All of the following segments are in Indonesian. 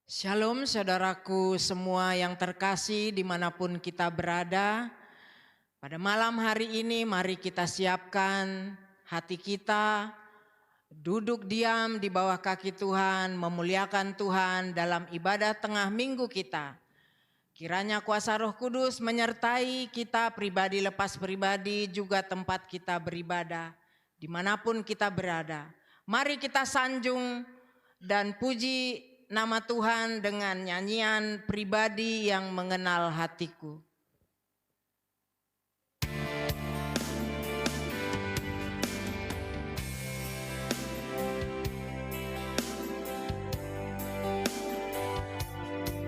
Shalom saudaraku semua yang terkasih dimanapun kita berada. Pada malam hari ini mari kita siapkan hati kita, duduk diam di bawah kaki Tuhan, memuliakan Tuhan dalam ibadah tengah minggu kita. Kiranya kuasa Roh Kudus menyertai kita pribadi lepas pribadi, juga tempat kita beribadah dimanapun kita berada. Mari kita sanjung dan puji nama Tuhan dengan nyanyian pribadi yang mengenal hatiku.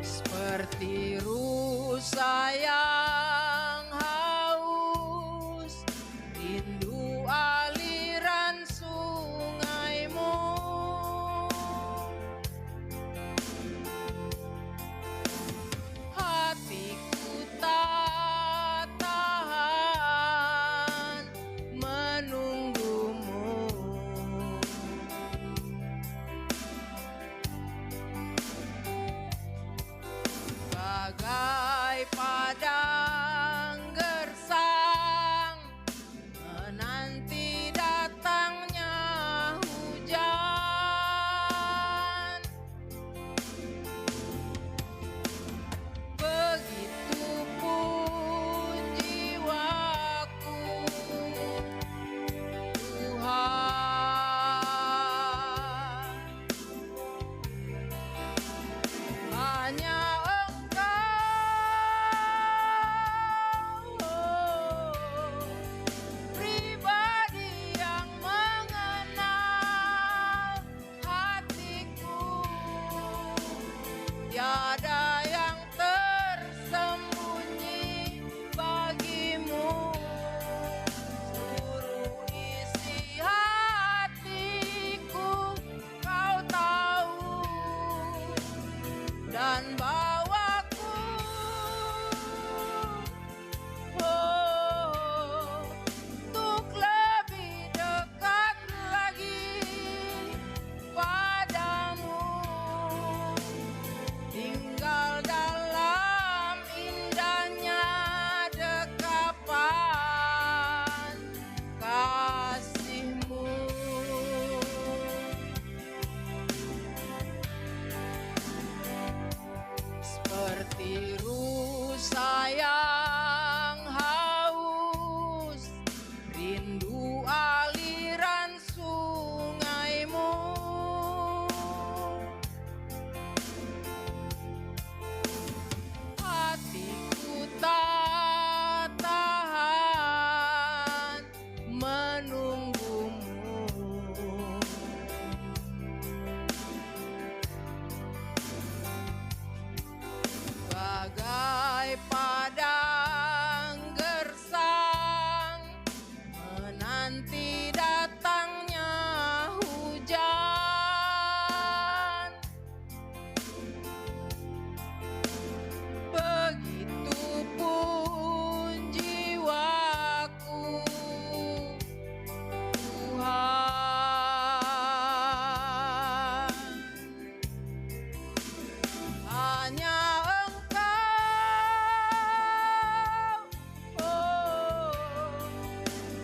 Seperti rusa yang haus, rindu aliran sungaimu. Hatiku tak tahan menunggumu. Bagai padang gersang menanti datangnya hujan, begitupun jiwaku Tuhan. Hanya pribadi yang mengenal hatiku, tiada yang tersembunyi bagimu. Seluruh isi hatiku kau tahu, dan bawaku untuk lebih dekat lagi padamu, tinggal dalam indahnya dekapan kasih-Mu. Seperti rusa yang haus, rindu aliran sungaimu. Hatiku tak tahan menunggumu. Bagai padang gersang menanti datangnya hujan, begitupun jiwaku Tuhan. Hanya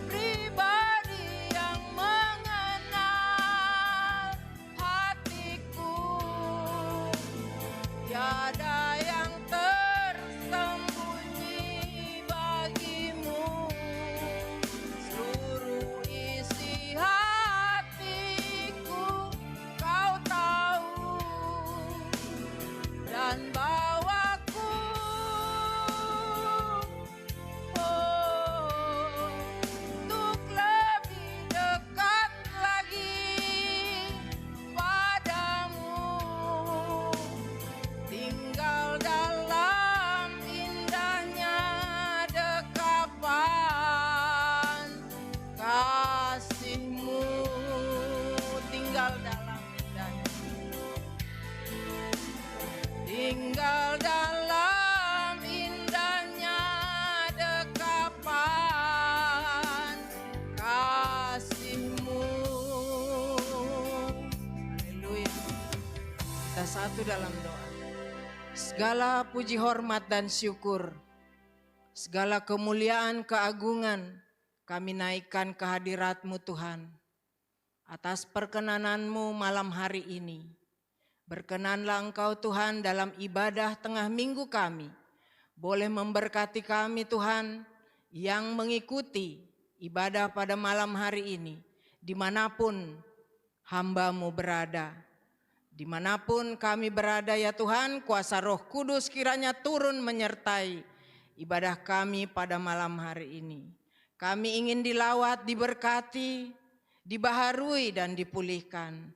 pribadi yang mengenal hatiku, tiada yang tersembunyi bagimu. Seluruh isi hatiku kau tahu, dan bawaku untuk lebih dekat lagi padamu, tinggal dalam indahnya dekapan kasih-Mu. Tinggal dalam indahnya, tinggal dalam indahnya dekapan kasih-Mu. Haleluya. Kita satu dalam doa. Segala puji hormat dan syukur, segala kemuliaan keagungan kami naikkan ke hadirat-Mu Tuhan. Atas perkenanan-Mu malam hari ini, berkenanlah Engkau Tuhan dalam ibadah tengah minggu kami, boleh memberkati kami Tuhan yang mengikuti ibadah pada malam hari ini, dimanapun hamba-Mu berada. Dimanapun kami berada ya Tuhan, kuasa Roh Kudus kiranya turun menyertai ibadah kami pada malam hari ini. Kami ingin dilawat, diberkati, dibaharui dan dipulihkan.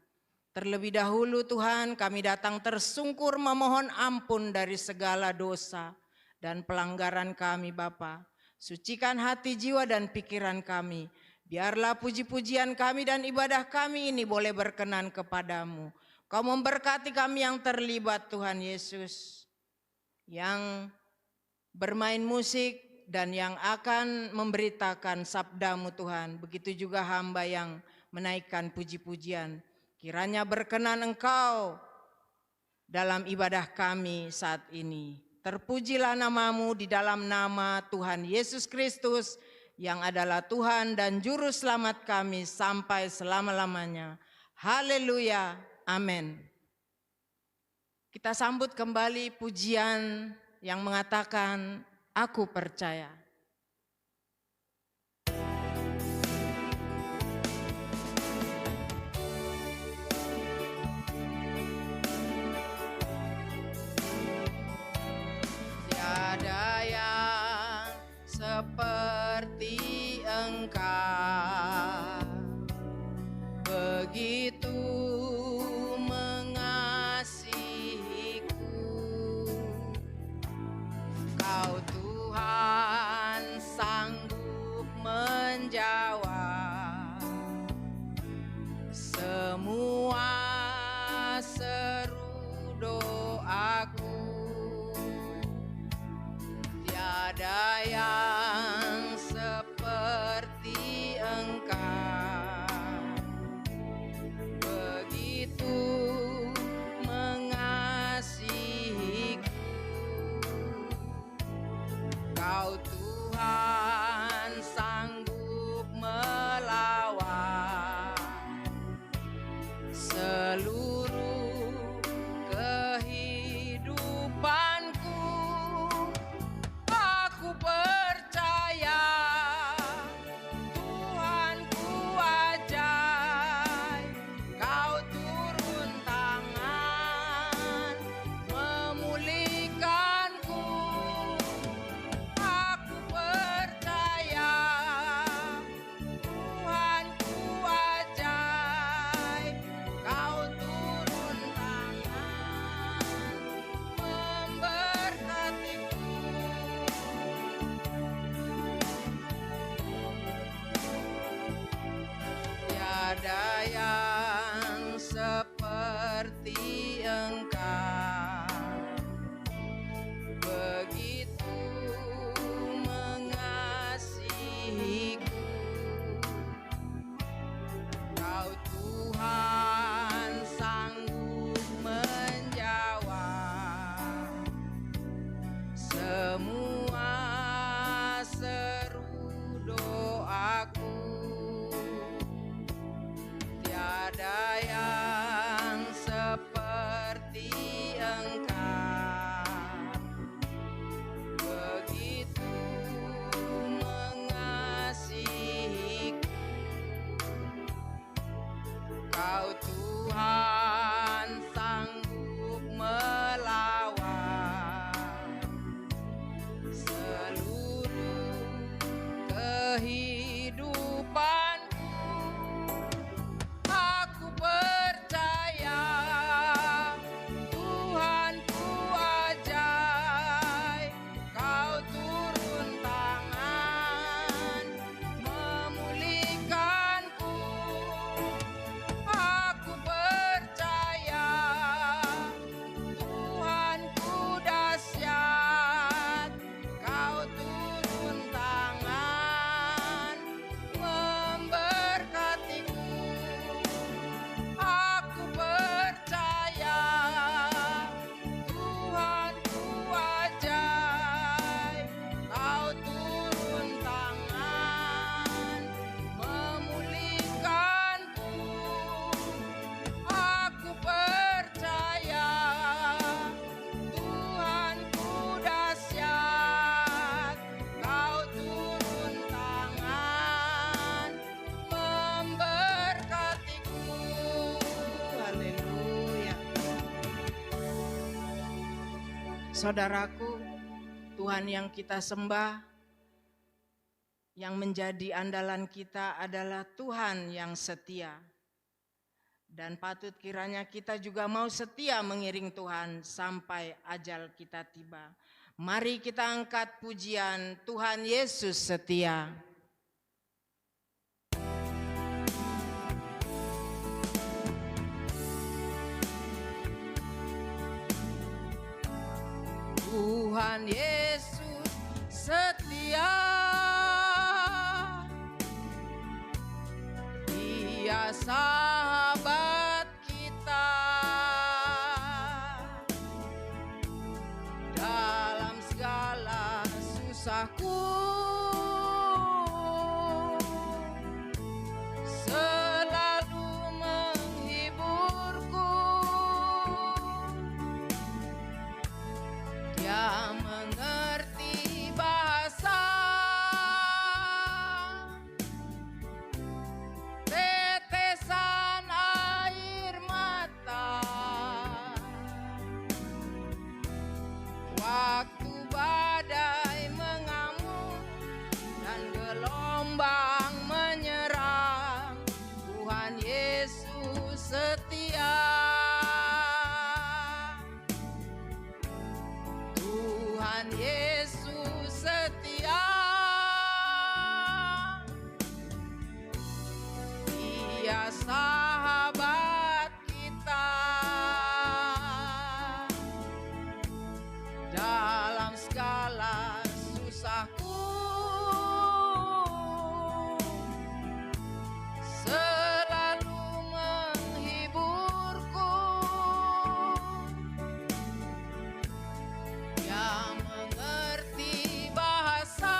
Terlebih dahulu Tuhan, kami datang tersungkur memohon ampun dari segala dosa dan pelanggaran kami Bapa. Sucikan hati, jiwa dan pikiran kami. Biarlah puji-pujian kami dan ibadah kami ini boleh berkenan kepadamu. Kau memberkati kami yang terlibat Tuhan Yesus, yang bermain musik dan yang akan memberitakan sabda-Mu Tuhan. Begitu juga hamba yang menaikkan puji-pujian. Kiranya berkenan Engkau dalam ibadah kami saat ini. Terpujilah nama-Mu di dalam nama Tuhan Yesus Kristus yang adalah Tuhan dan Juru Selamat kami sampai selama-lamanya. Haleluya. Amin. Kita sambut kembali pujian yang mengatakan, aku percaya. Tiada yang seperti Engkau, begitu Kau Tuhan sanggup menjawab semua seru doaku. Tiada yang seperti Engkau, begitu Kau Tuhan sanggup melawan seluruh kehidupanku. Aku percaya Tuhanku ajaib, Kau turun tangan memulihkanku. Tiada yang seperti Engkau, begitu mengasihiku. Kau Tuhan sanggup menjawab semua seru doaku. Tiada yang seperti Engkau, begitu mengasihiku. Kau Tuhan sanggup melawan seluruh kehidupan. Percaya Tuhanku ajaib, Kau turun tangan memulihkanku. Aku Saudaraku, Tuhan yang kita sembah, yang menjadi andalan kita adalah Tuhan yang setia. Dan patut kiranya kita juga mau setia mengiring Tuhan sampai ajal kita tiba. Mari kita angkat pujian Tuhan Yesus setia. Tuhan Yesus setia, Dia sahabat kita dalam segala susahku, selalu menghiburku. Dia mengerti bahasa tetesan air mata, waktu badai mengamuk dan gelombang menyerang. Tuhan Yesus setia. Tuhan Yesus setia, Dia sahabat kita dalam segala susahku, selalu menghiburku. Dia mengerti bahasa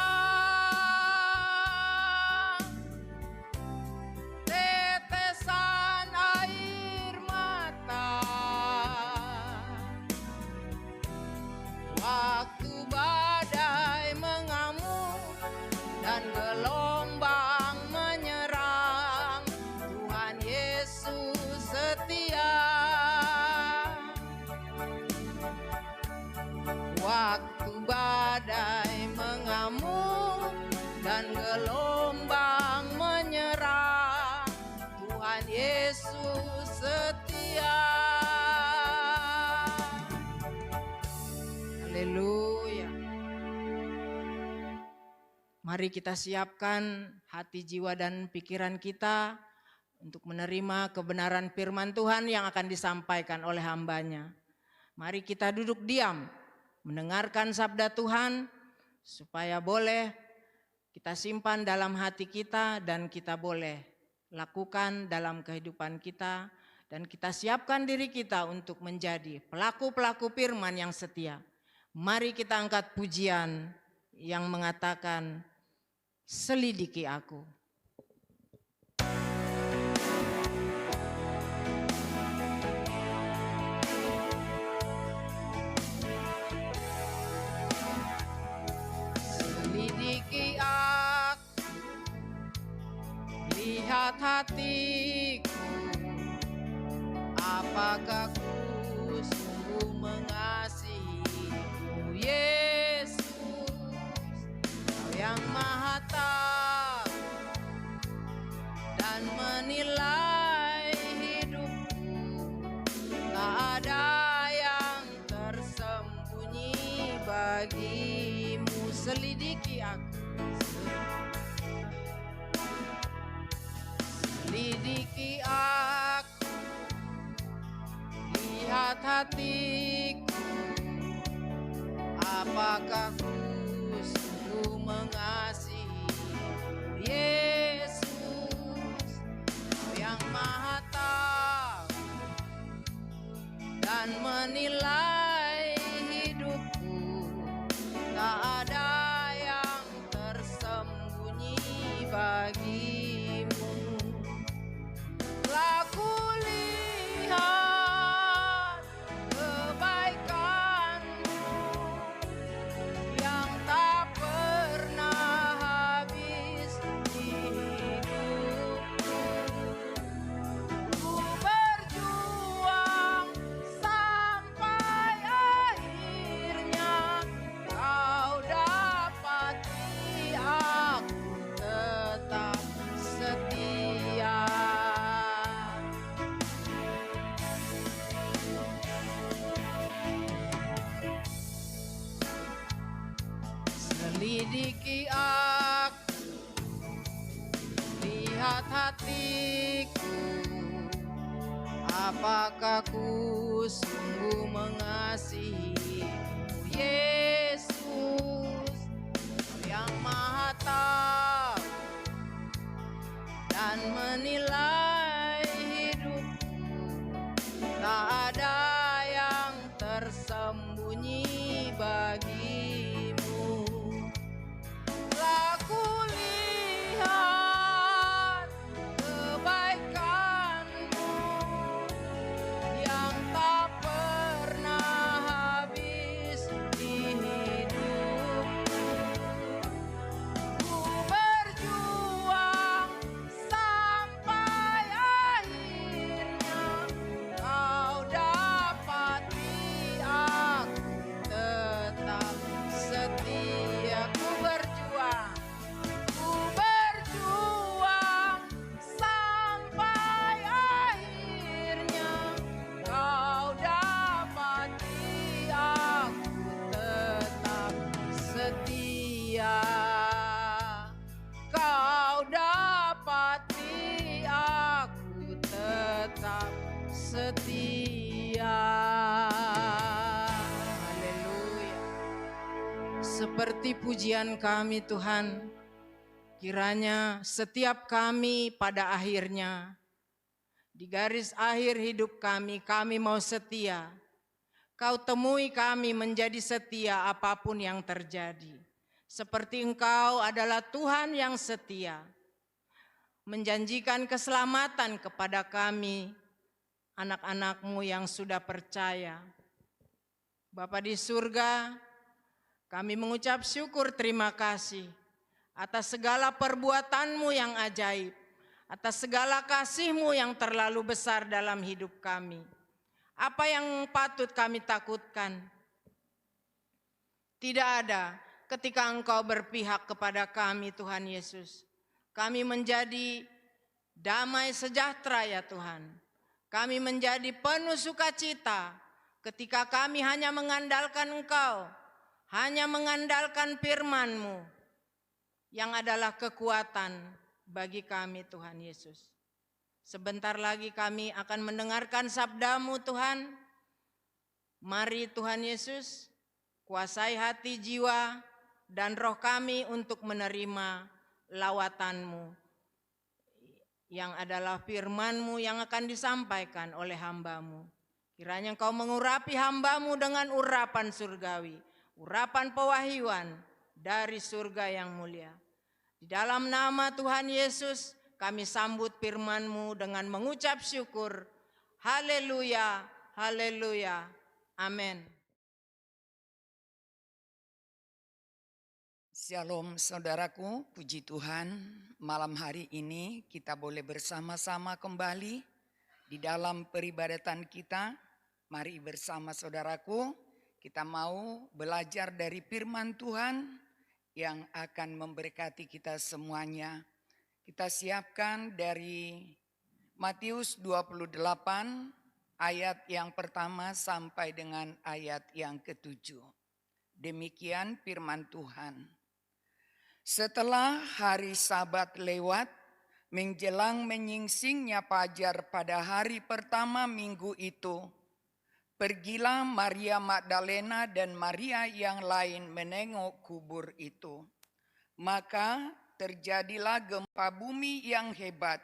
tetesan air mata, waktu badai mengamuk dan gelombang menyerang. Tuhan Yesus setia. Waktu badai mengamuk dan gelombang menyerang, Tuhan Yesus setia. Haleluya. Mari kita siapkan hati, jiwa, dan pikiran kita untuk menerima kebenaran firman Tuhan yang akan disampaikan oleh hamba-Nya. Mari kita duduk diam, mendengarkan sabda Tuhan, supaya boleh kita simpan dalam hati kita dan kita boleh lakukan dalam kehidupan kita, dan kita siapkan diri kita untuk menjadi pelaku-pelaku firman yang setia. Mari kita angkat pujian yang mengatakan, selidiki aku. Selidiki aku, lihat hatiku, apakah ku sungguh mengasihimu, Yesus, Kau yang Maha Tahu dan menilai hidupku. Tak ada yang tersembunyi bagimu. Selidiki aku, selidiki aku, lihat hatiku, apakah ku sungguh mengasihimu, Yesus, Kau yang Maha Tahu dan menilai hidupku. Tak ada yang tersembunyi bagimu. Telah kulihat kebaikan-Mu yang tak pernah habis di hidupku. Ku berjuang sampai Lidiki aku, lihat hatiku, apakah ku sungguh mengasihimu, Yesus, yang Maha Tahu dan menilai hidupku. Tak ada yang tersembunyi bagimu. Telah kulihat kebaikanmu yang tak pernah habis di hidupku. Ku berjuang sampai akhirnya kau dapati aku tetap setia. Ku berjuang sampai akhirnya kau dapati aku tetap setia. Kau dapati aku tetap setia. Haleluya. Seperti pujian kami Tuhan, kiranya setiap kami pada akhirnya, di garis akhir hidup kami mau setia. Kau temui kami menjadi setia apapun yang terjadi. Seperti Engkau adalah Tuhan yang setia, menjanjikan keselamatan kepada kami, anak-anak-Mu yang sudah percaya. Bapa di surga, kami mengucap syukur terima kasih atas segala perbuatan-Mu yang ajaib, atas segala kasih-Mu yang terlalu besar dalam hidup kami. Apa yang patut kami takutkan? Tidak ada ketika Engkau berpihak kepada kami Tuhan Yesus. Kami menjadi damai sejahtera ya Tuhan. Kami menjadi penuh sukacita ketika kami hanya mengandalkan Engkau, hanya mengandalkan firman-Mu yang adalah kekuatan bagi kami Tuhan Yesus. Sebentar lagi kami akan mendengarkan sabda-Mu Tuhan. Mari Tuhan Yesus, kuasai hati, jiwa, dan roh kami untuk menerima lawatan-Mu yang adalah firman-Mu yang akan disampaikan oleh hamba-Mu. Kiranya Engkau mengurapi hamba-Mu dengan urapan surgawi, urapan pewahyuan dari surga yang mulia. Di dalam nama Tuhan Yesus, kami sambut firman-Mu dengan mengucap syukur. Haleluya, haleluya, amin. Shalom saudaraku, puji Tuhan, malam hari ini kita boleh bersama-sama kembali di dalam peribadatan kita. Mari bersama saudaraku, kita mau belajar dari firman Tuhan yang akan memberkati kita semuanya. Kita siapkan dari Matius 28 ayat yang pertama sampai dengan ayat yang ke-7. Demikian firman Tuhan. Setelah hari Sabat lewat, menjelang menyingsingnya fajar pada hari pertama minggu itu, pergilah Maria Magdalena dan Maria yang lain menengok kubur itu. Maka terjadilah gempa bumi yang hebat,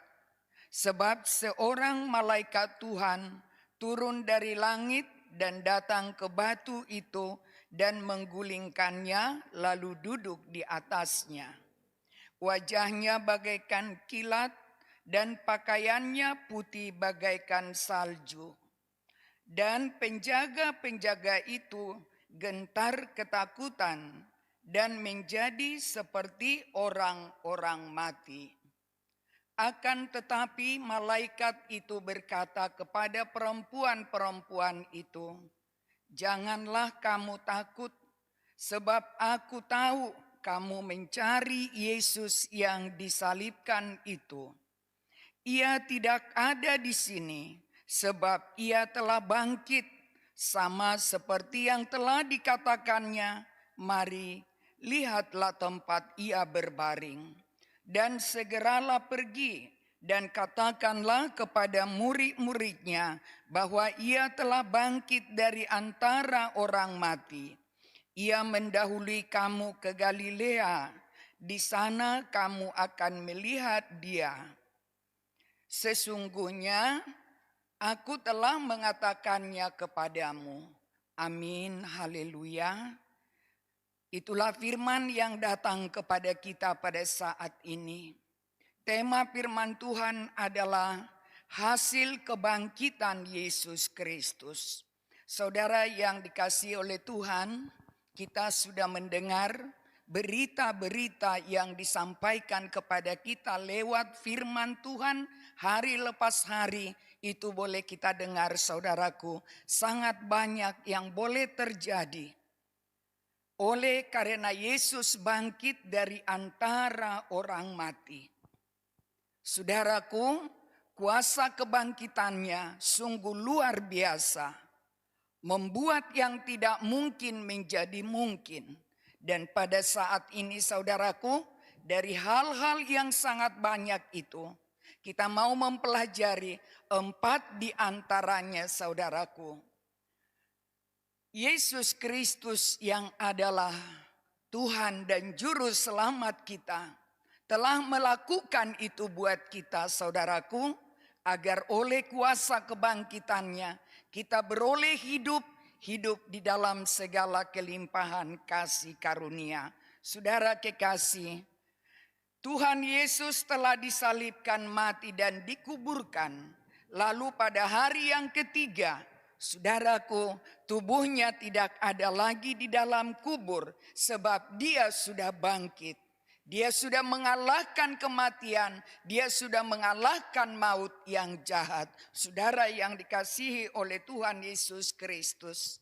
sebab seorang malaikat Tuhan turun dari langit dan datang ke batu itu dan menggulingkannya lalu duduk di atasnya. Wajahnya bagaikan kilat dan pakaiannya putih bagaikan salju. Dan penjaga-penjaga itu gentar ketakutan dan menjadi seperti orang-orang mati. Akan tetapi malaikat itu berkata kepada perempuan-perempuan itu, "Janganlah kamu takut, sebab aku tahu kamu mencari Yesus yang disalibkan itu. Ia tidak ada di sini, sebab ia telah bangkit, sama seperti yang telah dikatakannya. Mari, lihatlah tempat ia berbaring, dan segeralah pergi dan katakanlah kepada murid-muridnya bahwa ia telah bangkit dari antara orang mati. Ia mendahului kamu ke Galilea, di sana kamu akan melihat dia. Sesungguhnya aku telah mengatakannya kepadamu. Amin, haleluya. Itulah firman yang datang kepada kita pada saat ini. Tema firman Tuhan adalah hasil kebangkitan Yesus Kristus. Saudara yang dikasihi oleh Tuhan, kita sudah mendengar berita-berita yang disampaikan kepada kita lewat firman Tuhan hari lepas hari. Itu boleh kita dengar, saudaraku, sangat banyak yang boleh terjadi oleh karena Yesus bangkit dari antara orang mati. Saudaraku, kuasa kebangkitannya sungguh luar biasa, membuat yang tidak mungkin menjadi mungkin. Dan pada saat ini, saudaraku, dari hal-hal yang sangat banyak itu, kita mau mempelajari 4 di antaranya, saudaraku. Yesus Kristus yang adalah Tuhan dan Juru Selamat kita telah melakukan itu buat kita, saudaraku, agar oleh kuasa kebangkitannya kita beroleh hidup di dalam segala kelimpahan kasih karunia. Saudara kekasih, Tuhan Yesus telah disalibkan, mati dan dikuburkan. Lalu pada hari yang ketiga, saudaraku, tubuhnya tidak ada lagi di dalam kubur sebab dia sudah bangkit. Dia sudah mengalahkan kematian, dia sudah mengalahkan maut yang jahat. Saudara yang dikasihi oleh Tuhan Yesus Kristus,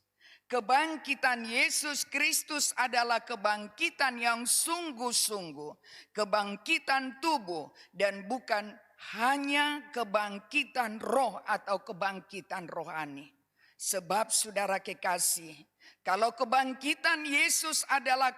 kebangkitan Yesus Kristus adalah kebangkitan yang sungguh-sungguh, kebangkitan tubuh dan bukan hanya kebangkitan roh atau kebangkitan rohani. Sebab saudara kekasih, kalau kebangkitan Yesus adalah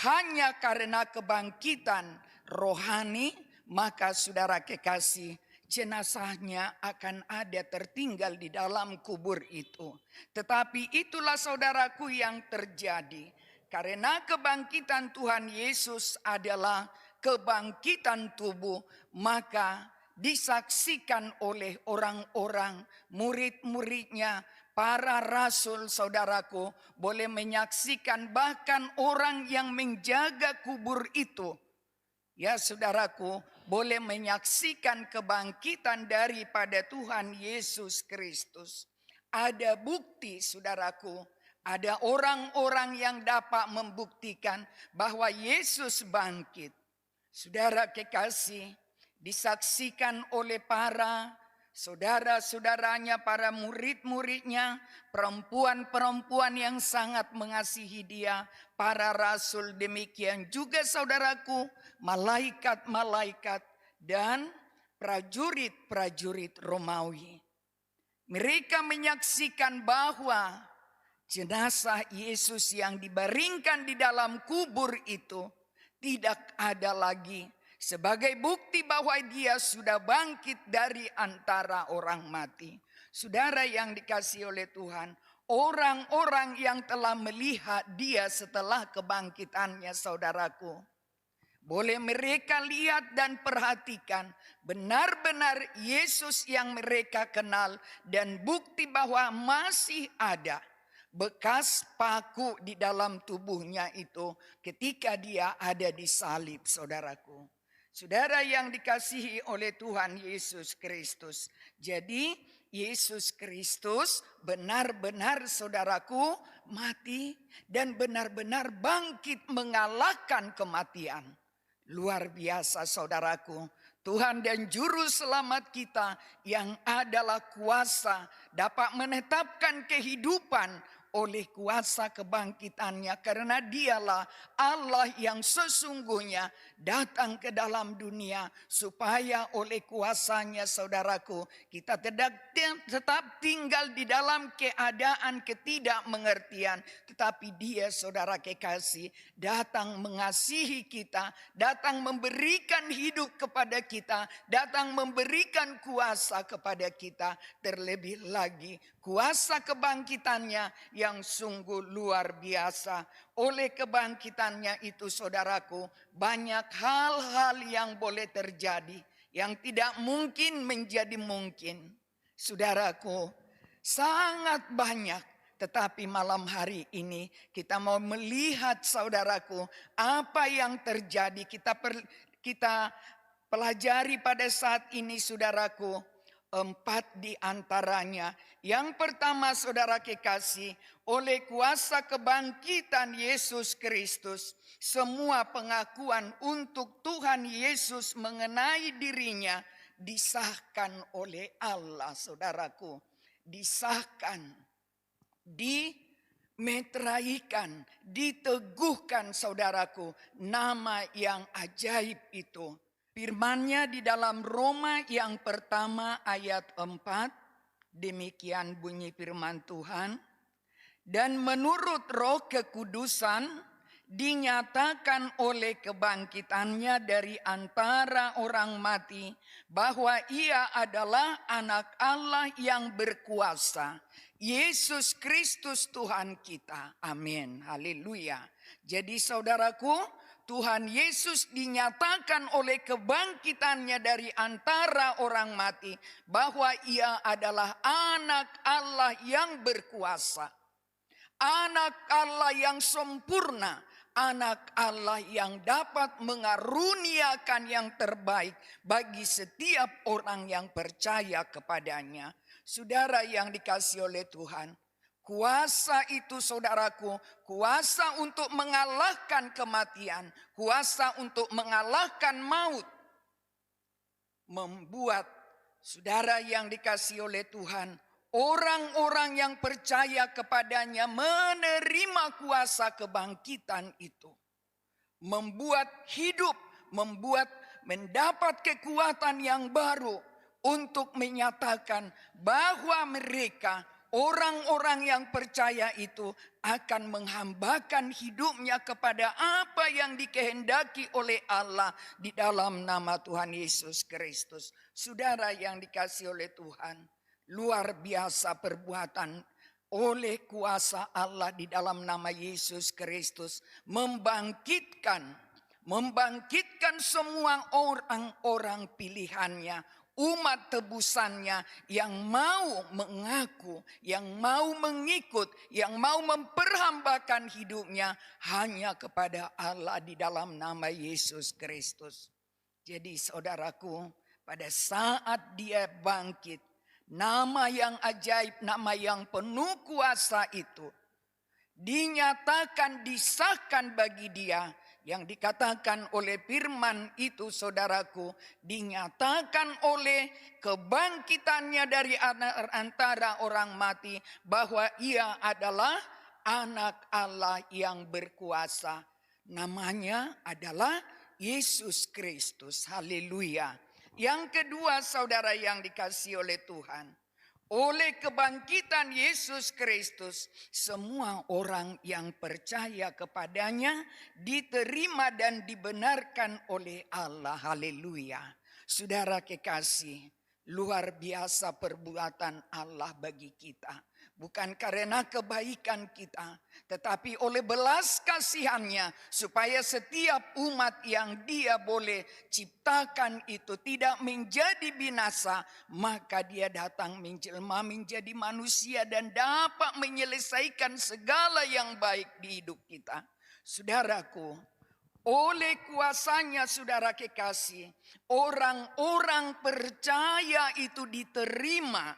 hanya karena kebangkitan rohani, maka saudara kekasih, jenazahnya akan ada tertinggal di dalam kubur itu. Tetapi itulah saudaraku yang terjadi. Karena kebangkitan Tuhan Yesus adalah kebangkitan tubuh, maka disaksikan oleh orang-orang, murid-muridnya, para rasul, saudaraku, boleh menyaksikan, bahkan orang yang menjaga kubur itu, ya saudaraku, boleh menyaksikan kebangkitan daripada Tuhan Yesus Kristus. Ada bukti, saudaraku, ada orang-orang yang dapat membuktikan bahwa Yesus bangkit. Saudara kekasih, disaksikan oleh para saudara-saudaranya, para murid-muridnya, perempuan-perempuan yang sangat mengasihi dia, para rasul, demikian juga saudaraku, malaikat-malaikat dan prajurit-prajurit Romawi. Mereka menyaksikan bahwa jenazah Yesus yang dibaringkan di dalam kubur itu tidak ada lagi, sebagai bukti bahwa dia sudah bangkit dari antara orang mati. Saudara yang dikasihi oleh Tuhan, orang-orang yang telah melihat dia setelah kebangkitannya, saudaraku, boleh mereka lihat dan perhatikan benar-benar Yesus yang mereka kenal, dan bukti bahwa masih ada bekas paku di dalam tubuhnya itu ketika dia ada di salib, saudaraku. Saudara yang dikasihi oleh Tuhan Yesus Kristus. Jadi Yesus Kristus benar-benar, saudaraku, mati dan benar-benar bangkit mengalahkan kematian. Luar biasa, saudaraku. Tuhan dan Juru Selamat kita yang adalah kuasa dapat menetapkan kehidupan oleh kuasa kebangkitannya, karena dialah Allah yang sesungguhnya datang ke dalam dunia supaya oleh kuasanya, saudaraku, kita tetap tinggal di dalam keadaan ketidakmengertian, tetapi dia, saudara kekasih, datang mengasihi kita, datang memberikan hidup kepada kita, datang memberikan kuasa kepada kita, terlebih lagi kuasa kebangkitannya yang sungguh luar biasa. Oleh kebangkitannya itu, saudaraku, banyak hal-hal yang boleh terjadi, yang tidak mungkin menjadi mungkin. Saudaraku, sangat banyak. Tetapi malam hari ini kita mau melihat, saudaraku, apa yang terjadi. Kita pelajari pada saat ini, saudaraku, 4 di antaranya. Yang pertama, saudara kekasih, oleh kuasa kebangkitan Yesus Kristus, semua pengakuan untuk Tuhan Yesus mengenai dirinya disahkan oleh Allah, saudaraku. Disahkan, dimeteraikan, diteguhkan, saudaraku, nama yang ajaib itu. Firman-Nya di dalam Roma yang pertama ayat 4, demikian bunyi firman Tuhan. Dan menurut Roh Kekudusan dinyatakan oleh kebangkitannya dari antara orang mati bahwa ia adalah anak Allah yang berkuasa, Yesus Kristus Tuhan kita. Amin. Haleluya. Jadi saudaraku, Tuhan Yesus dinyatakan oleh kebangkitannya dari antara orang mati bahwa ia adalah anak Allah yang berkuasa, anak Allah yang sempurna, anak Allah yang dapat mengaruniakan yang terbaik bagi setiap orang yang percaya kepadanya. Saudara yang dikasihi oleh Tuhan, kuasa itu, saudaraku, kuasa untuk mengalahkan kematian, kuasa untuk mengalahkan maut, membuat, saudara yang dikasihi oleh Tuhan, orang-orang yang percaya kepadanya menerima kuasa kebangkitan itu. Membuat hidup, mendapat kekuatan yang baru untuk menyatakan bahwa mereka, orang-orang yang percaya itu, akan menghambakan hidupnya kepada apa yang dikehendaki oleh Allah di dalam nama Tuhan Yesus Kristus. Saudara yang dikasihi oleh Tuhan, luar biasa perbuatan oleh kuasa Allah di dalam nama Yesus Kristus membangkitkan semua orang-orang pilihannya, umat tebusannya yang mau mengaku, yang mau mengikut, yang mau memperhambakan hidupnya hanya kepada Allah di dalam nama Yesus Kristus. Jadi saudaraku, pada saat dia bangkit, nama yang ajaib, nama yang penuh kuasa itu dinyatakan, disahkan bagi dia. Yang dikatakan oleh firman itu, saudaraku, dinyatakan oleh kebangkitannya dari antara orang mati bahwa ia adalah anak Allah yang berkuasa. Namanya adalah Yesus Kristus. Haleluya. Yang kedua, saudara yang dikasihi oleh Tuhan, oleh kebangkitan Yesus Kristus, semua orang yang percaya kepadanya diterima dan dibenarkan oleh Allah. Haleluya. Saudara kekasih, luar biasa perbuatan Allah bagi kita. Bukan karena kebaikan kita, tetapi oleh belas kasihannya, supaya setiap umat yang dia boleh ciptakan itu tidak menjadi binasa, maka dia datang menjelma menjadi manusia dan dapat menyelesaikan segala yang baik di hidup kita. Saudaraku, oleh kuasanya, saudara kekasih, orang-orang percaya itu diterima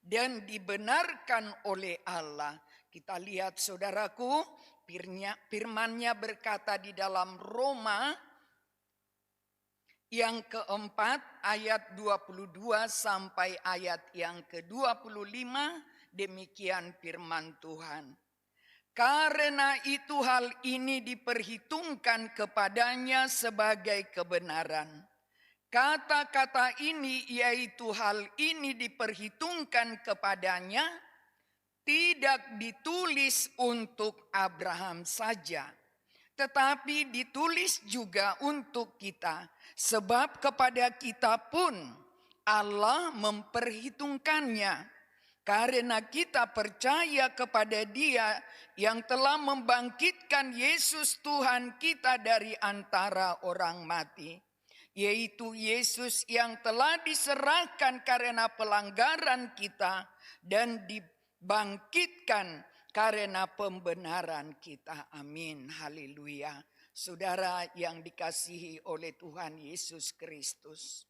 dan dibenarkan oleh Allah. Kita lihat, saudaraku, firman-Nya berkata di dalam Roma yang keempat ayat 22 sampai ayat yang ke-25, demikian firman Tuhan. Karena itu hal ini diperhitungkan kepadanya sebagai kebenaran. Kata-kata ini, yaitu hal ini diperhitungkan kepadanya, tidak ditulis untuk Abraham saja, tetapi ditulis juga untuk kita, sebab kepada kita pun Allah memperhitungkannya. Karena kita percaya kepada Dia yang telah membangkitkan Yesus Tuhan kita dari antara orang mati, yaitu Yesus yang telah diserahkan karena pelanggaran kita dan dibangkitkan karena pembenaran kita. Amin. Haleluya. Saudara yang dikasihi oleh Tuhan Yesus Kristus,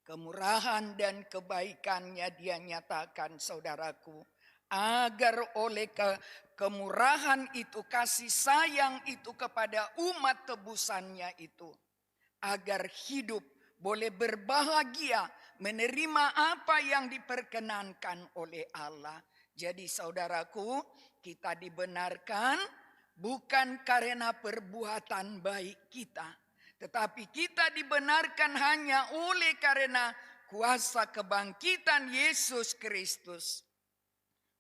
kemurahan dan kebaikannya Dia nyatakan, saudaraku, agar oleh kemurahan itu, kasih sayang itu kepada umat tebusannya itu, agar hidup boleh berbahagia menerima apa yang diperkenankan oleh Allah. Jadi saudaraku, kita dibenarkan bukan karena perbuatan baik kita, tetapi kita dibenarkan hanya oleh karena kuasa kebangkitan Yesus Kristus.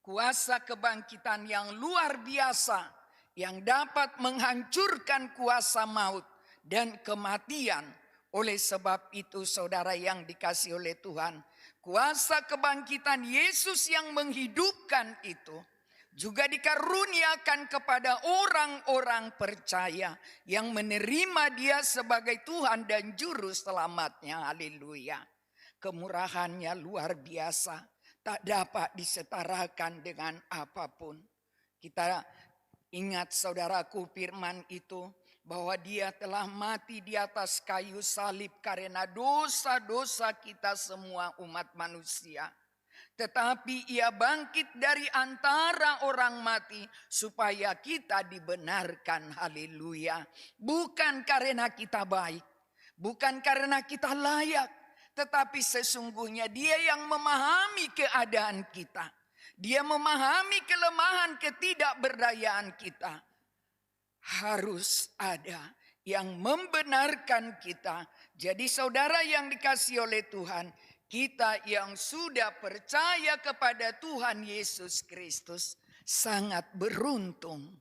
Kuasa kebangkitan yang luar biasa yang dapat menghancurkan kuasa maut dan kematian. Oleh sebab itu saudara yang dikasihi oleh Tuhan, kuasa kebangkitan Yesus yang menghidupkan itu juga dikaruniakan kepada orang-orang percaya yang menerima Dia sebagai Tuhan dan Juru Selamatnya. Haleluya. Kemurahannya luar biasa, tak dapat disetarakan dengan apapun. Kita ingat saudaraku firman itu, bahwa Dia telah mati di atas kayu salib karena dosa-dosa kita semua umat manusia. Tetapi Ia bangkit dari antara orang mati supaya kita dibenarkan. Haleluya. Bukan karena kita baik, bukan karena kita layak, tetapi sesungguhnya Dia yang memahami keadaan kita. Dia memahami kelemahan ketidakberdayaan kita. Harus ada yang membenarkan kita. Jadi saudara yang dikasihi oleh Tuhan, kita yang sudah percaya kepada Tuhan Yesus Kristus sangat beruntung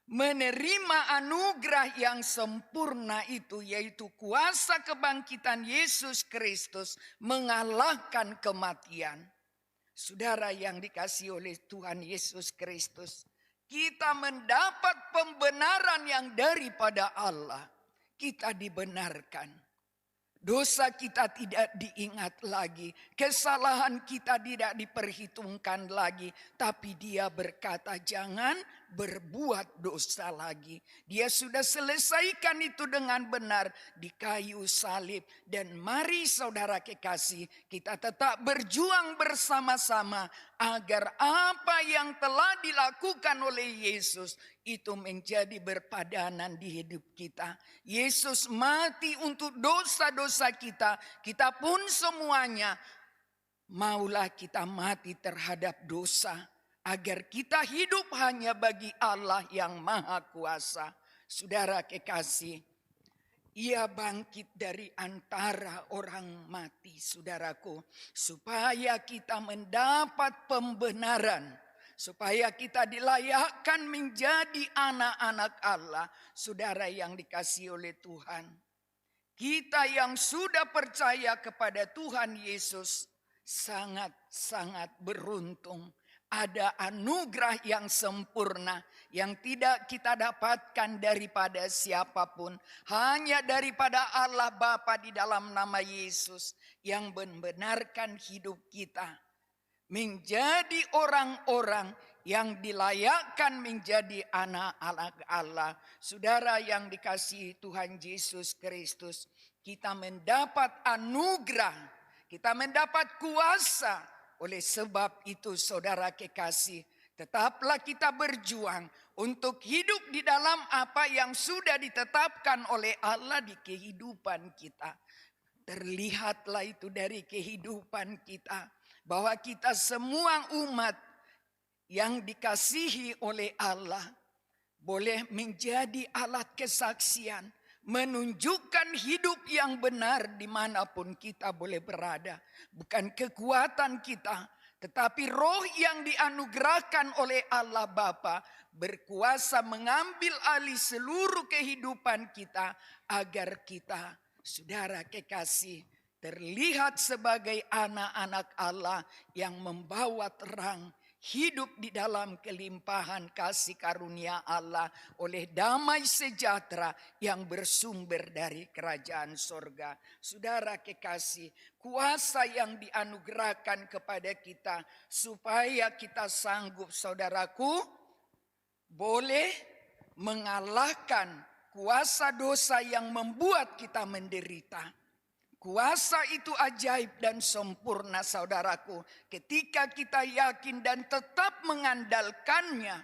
menerima anugerah yang sempurna itu, yaitu kuasa kebangkitan Yesus Kristus mengalahkan kematian. Saudara yang dikasihi oleh Tuhan Yesus Kristus, kita mendapat pembenaran yang daripada Allah. Kita dibenarkan. Dosa kita tidak diingat lagi. Kesalahan kita tidak diperhitungkan lagi. Tapi Dia berkata, jangan berbuat dosa lagi. Dia sudah selesaikan itu dengan benar di kayu salib. Dan mari saudara kekasih, kita tetap berjuang bersama-sama agar apa yang telah dilakukan oleh Yesus itu menjadi berpadanan di hidup kita. Yesus mati untuk dosa-dosa kita. Kita pun semuanya maulah kita mati terhadap dosa, agar kita hidup hanya bagi Allah yang Maha Kuasa. Saudara kekasih, Ia bangkit dari antara orang mati, saudaraku, supaya kita mendapat pembenaran, supaya kita dilayakkan menjadi anak-anak Allah. Saudara yang dikasihi oleh Tuhan, kita yang sudah percaya kepada Tuhan Yesus sangat-sangat beruntung. Ada anugerah yang sempurna yang tidak kita dapatkan daripada siapapun, hanya daripada Allah Bapa di dalam nama Yesus yang membenarkan hidup kita menjadi orang-orang yang dilayakkan menjadi anak-anak Allah. Saudara yang dikasihi Tuhan Yesus Kristus, kita mendapat anugerah, kita mendapat kuasa. Oleh sebab itu saudara kekasih, tetaplah kita berjuang untuk hidup di dalam apa yang sudah ditetapkan oleh Allah di kehidupan kita. Terlihatlah itu dari kehidupan kita, bahwa kita semua umat yang dikasihi oleh Allah boleh menjadi alat kesaksian, menunjukkan hidup yang benar dimanapun kita boleh berada. Bukan kekuatan kita, tetapi roh yang dianugerahkan oleh Allah Bapa berkuasa mengambil alih seluruh kehidupan kita agar kita, saudara kekasih, terlihat sebagai anak-anak Allah yang membawa terang, hidup di dalam kelimpahan kasih karunia Allah oleh damai sejahtera yang bersumber dari kerajaan sorga. Saudara kekasih, kuasa yang dianugerahkan kepada kita supaya kita sanggup, saudaraku, boleh mengalahkan kuasa dosa yang membuat kita menderita. Kuasa itu ajaib dan sempurna, saudaraku. Ketika kita yakin dan tetap mengandalkannya,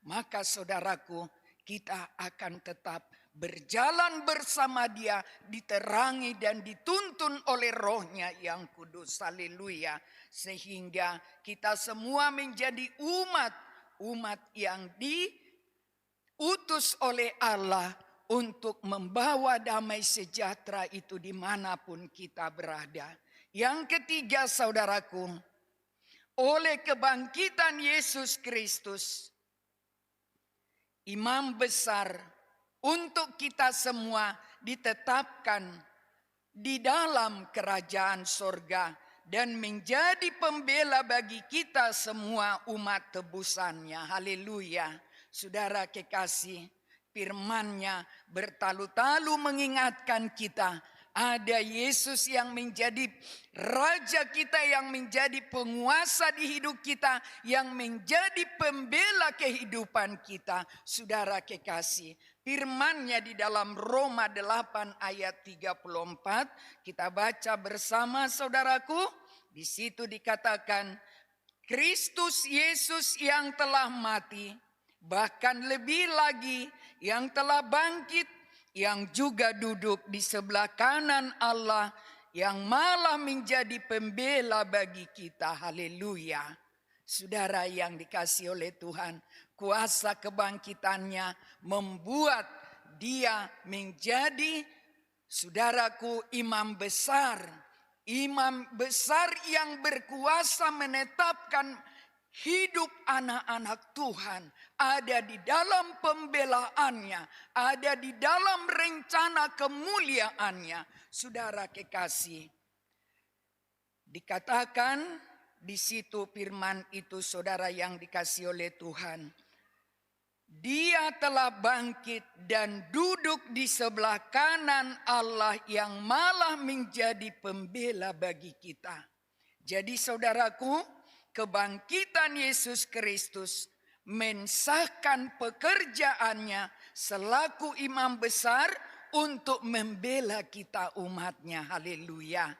maka saudaraku, kita akan tetap berjalan bersama Dia, diterangi dan dituntun oleh Roh-Nya yang kudus. Haleluya. Sehingga kita semua menjadi umat yang diutus oleh Allah untuk membawa damai sejahtera itu dimanapun kita berada. Yang ketiga, saudaraku, oleh kebangkitan Yesus Kristus, Imam besar untuk kita semua ditetapkan di dalam kerajaan sorga dan menjadi pembela bagi kita semua umat tebusannya. Haleluya. Saudara kekasih, firman-Nya bertalu-talu mengingatkan kita, ada Yesus yang menjadi Raja kita, yang menjadi penguasa di hidup kita, yang menjadi pembela kehidupan kita. Saudara kekasih, firman-Nya di dalam Roma 8 ayat 34, kita baca bersama saudaraku. Di situ dikatakan, Kristus Yesus yang telah mati, bahkan lebih lagi yang telah bangkit, yang juga duduk di sebelah kanan Allah, yang malah menjadi pembela bagi kita. Haleluya. Saudara yang dikasihi oleh Tuhan, kuasa kebangkitannya membuat Dia menjadi, saudaraku, imam besar. Imam besar yang berkuasa menetapkan hidup anak-anak Tuhan, ada di dalam pembelaannya, ada di dalam rencana kemuliaannya. Saudara kekasih, dikatakan di situ firman itu, saudara yang dikasihi oleh Tuhan, Dia telah bangkit dan duduk di sebelah kanan Allah yang malah menjadi pembela bagi kita. Jadi saudaraku, kebangkitan Yesus Kristus mensahkan pekerjaannya selaku imam besar untuk membela kita umatnya. Haleluya.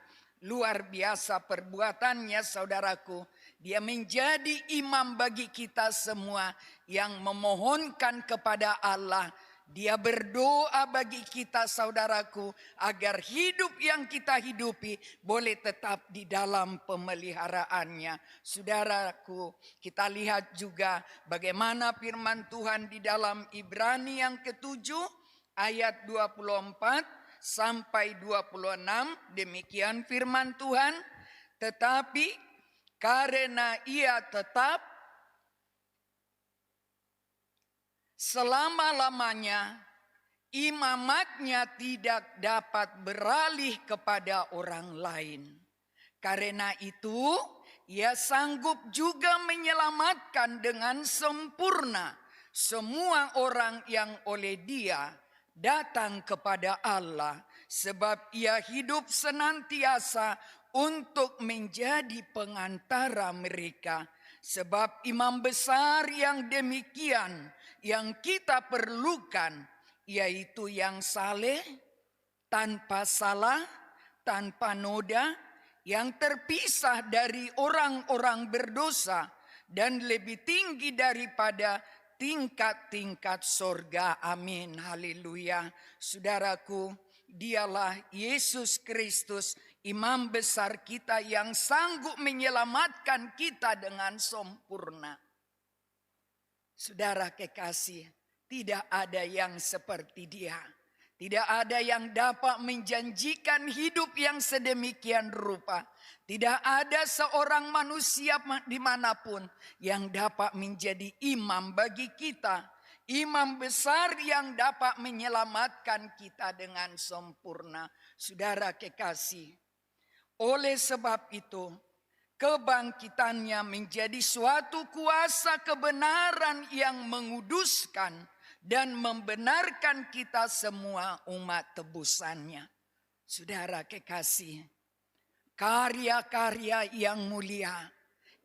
Luar biasa perbuatannya, saudaraku. Dia menjadi imam bagi kita semua yang memohonkan kepada Allah. Dia berdoa bagi kita, saudaraku, agar hidup yang kita hidupi boleh tetap di dalam pemeliharaannya. Saudaraku, kita lihat juga bagaimana firman Tuhan di dalam Ibrani yang ke-7 ayat 24 sampai 26. Demikian firman Tuhan, tetapi karena Ia tetap selama-lamanya, imamatnya tidak dapat beralih kepada orang lain. Karena itu, Ia sanggup juga menyelamatkan dengan sempurna semua orang yang oleh Dia datang kepada Allah, sebab Ia hidup senantiasa untuk menjadi pengantara mereka. Sebab imam besar yang demikian yang kita perlukan, yaitu yang saleh, tanpa salah, tanpa noda, yang terpisah dari orang-orang berdosa, dan lebih tinggi daripada tingkat-tingkat sorga. Amin. Haleluya. Saudaraku, Dialah Yesus Kristus, imam besar kita yang sanggup menyelamatkan kita dengan sempurna. Saudara kekasih, tidak ada yang seperti Dia. Tidak ada yang dapat menjanjikan hidup yang sedemikian rupa. Tidak ada seorang manusia dimanapun yang dapat menjadi imam bagi kita. Imam besar yang dapat menyelamatkan kita dengan sempurna. Saudara kekasih, oleh sebab itu, kebangkitannya menjadi suatu kuasa kebenaran yang menguduskan dan membenarkan kita semua umat tebusannya. Saudara kekasih, karya-karya yang mulia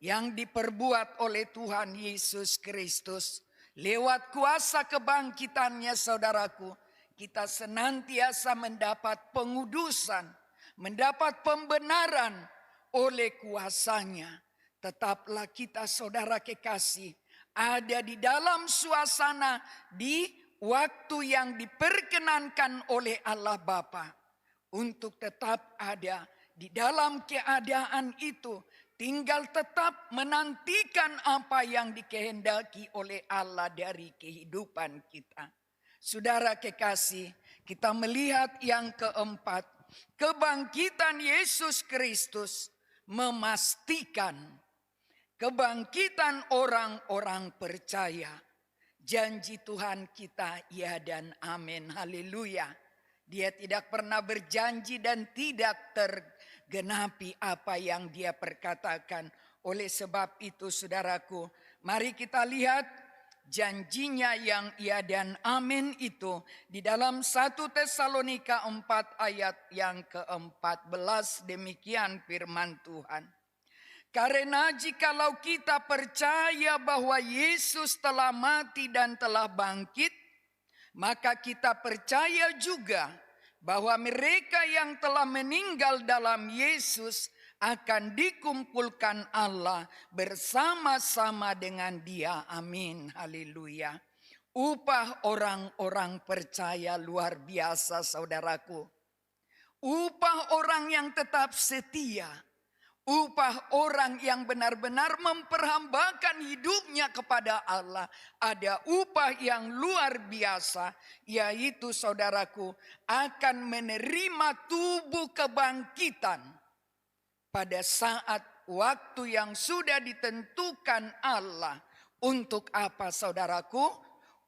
yang diperbuat oleh Tuhan Yesus Kristus lewat kuasa kebangkitannya, saudaraku, kita senantiasa mendapat pengudusan, mendapat pembenaran oleh kuasanya. Tetaplah kita, saudara kekasih, ada di dalam suasana di waktu yang diperkenankan oleh Allah Bapa untuk tetap ada di dalam keadaan itu. Tinggal tetap menantikan apa yang dikehendaki oleh Allah dari kehidupan kita. Saudara kekasih, kita melihat yang keempat, kebangkitan Yesus Kristus memastikan kebangkitan orang-orang percaya. Janji Tuhan kita ya dan amin, haleluya. Dia tidak pernah berjanji dan tidak tergenapi apa yang Dia perkatakan. Oleh sebab itu, saudaraku, mari kita lihat janjinya yang ya dan amin itu di dalam 1 Tesalonika 4 ayat yang ke-14. Demikian firman Tuhan. Karena jikalau kita percaya bahwa Yesus telah mati dan telah bangkit, maka kita percaya juga bahwa mereka yang telah meninggal dalam Yesus akan dikumpulkan Allah bersama-sama dengan Dia. Amin. Haleluya. Upah orang-orang percaya luar biasa, saudaraku. Upah orang yang tetap setia. Upah orang yang benar-benar memperhambakan hidupnya kepada Allah. Ada upah yang luar biasa, yaitu saudaraku akan menerima tubuh kebangkitan pada saat waktu yang sudah ditentukan Allah. Untuk apa, saudaraku?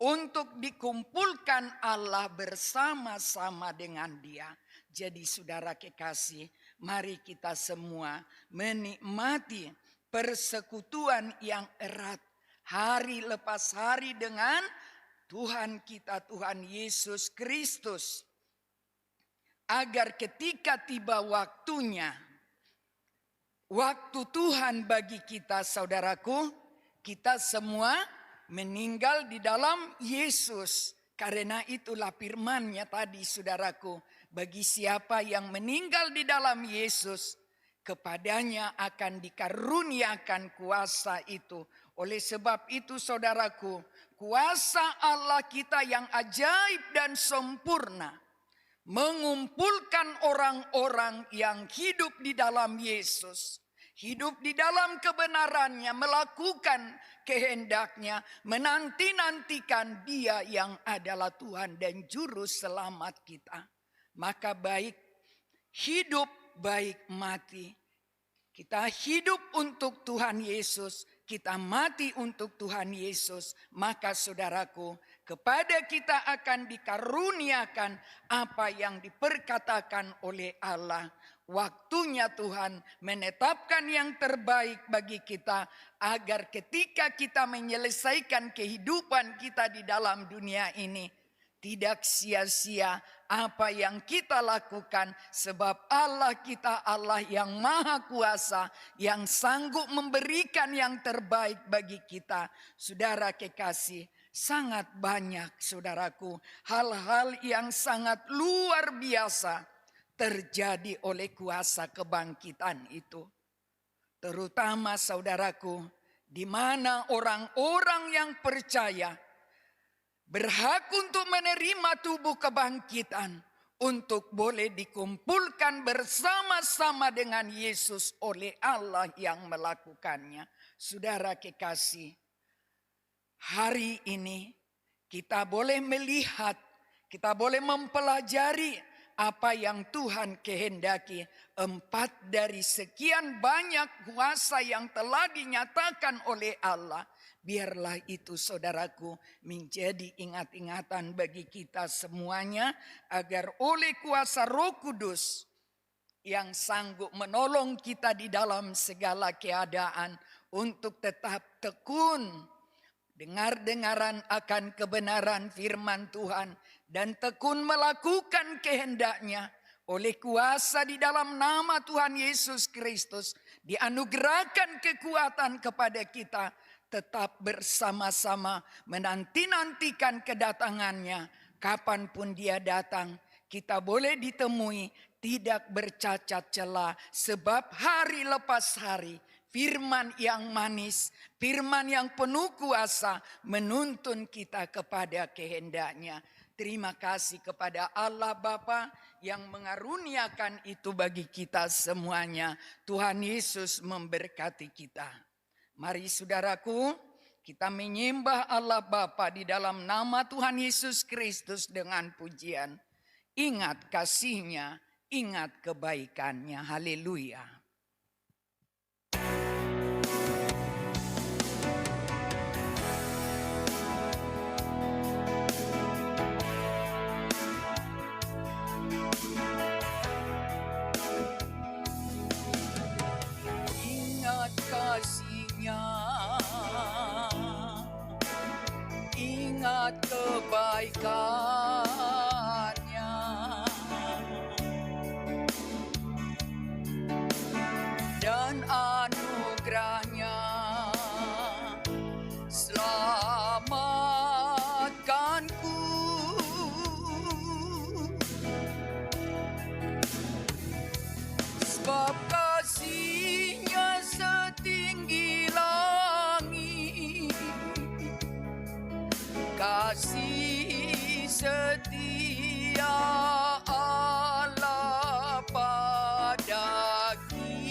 Untuk dikumpulkan Allah bersama-sama dengan Dia. Jadi saudara kekasih, mari kita semua menikmati persekutuan yang erat hari lepas hari dengan Tuhan kita, Tuhan Yesus Kristus. Agar ketika tiba waktunya, waktu Tuhan bagi kita, saudaraku, kita semua meninggal di dalam Yesus. Karena itulah firman-Nya tadi, saudaraku, bagi siapa yang meninggal di dalam Yesus, kepadanya akan dikaruniakan kuasa itu. Oleh sebab itu, saudaraku, kuasa Allah kita yang ajaib dan sempurna mengumpulkan orang-orang yang hidup di dalam Yesus, hidup di dalam kebenarannya, melakukan kehendaknya, menanti-nantikan Dia yang adalah Tuhan dan Juru Selamat kita. Maka baik hidup, baik mati, kita hidup untuk Tuhan Yesus, kita mati untuk Tuhan Yesus. Maka saudaraku, kepada kita akan dikaruniakan apa yang diperkatakan oleh Allah. Waktunya Tuhan menetapkan yang terbaik bagi kita, agar ketika kita menyelesaikan kehidupan kita di dalam dunia ini, tidak sia-sia apa yang kita lakukan, sebab Allah kita Allah yang maha kuasa, yang sanggup memberikan yang terbaik bagi kita. Saudara kekasih, sangat banyak, saudaraku, hal-hal yang sangat luar biasa terjadi oleh kuasa kebangkitan itu. Terutama, saudaraku, di mana orang-orang yang percaya berhak untuk menerima tubuh kebangkitan, untuk boleh dikumpulkan bersama-sama dengan Yesus oleh Allah yang melakukannya. Saudara kekasih, hari ini kita boleh melihat, kita boleh mempelajari apa yang Tuhan kehendaki. 4 dari sekian banyak kuasa yang telah dinyatakan oleh Allah. Biarlah itu saudaraku menjadi ingat-ingatan bagi kita semuanya, agar oleh kuasa Roh Kudus yang sanggup menolong kita di dalam segala keadaan untuk tetap tekun dengar-dengaran akan kebenaran firman Tuhan dan tekun melakukan kehendaknya. Oleh kuasa di dalam nama Tuhan Yesus Kristus dianugerahkan kekuatan kepada kita tetap bersama-sama menanti-nantikan kedatangannya. Kapanpun dia datang, kita boleh ditemui tidak bercacat celah, sebab hari lepas hari firman yang manis, firman yang penuh kuasa menuntun kita kepada kehendaknya. Terima kasih kepada Allah Bapa yang mengaruniakan itu bagi kita semuanya. Tuhan Yesus memberkati kita. Mari saudaraku, kita menyembah Allah Bapa di dalam nama Tuhan Yesus Kristus dengan pujian. Ingat kasih-Nya, ingat kebaikan-Nya. Haleluya. Ingat kasih-Nya, ingat kebaikan-Nya, dan anugerah-Nya selamatkanku. Sebab kasih-Nya setinggi langit, kasih setia Allah pada kita.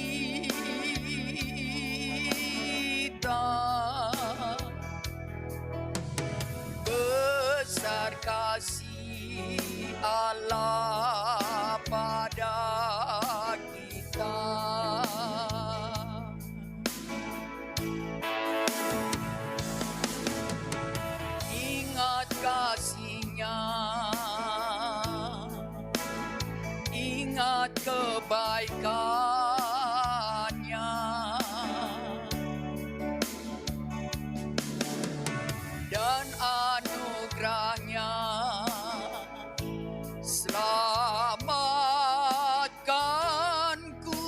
Besar kasih Allah pada kita. Ingat kasih-Nya, ingat kebaikan-Nya, dan anugerah-Nya selamatkanku.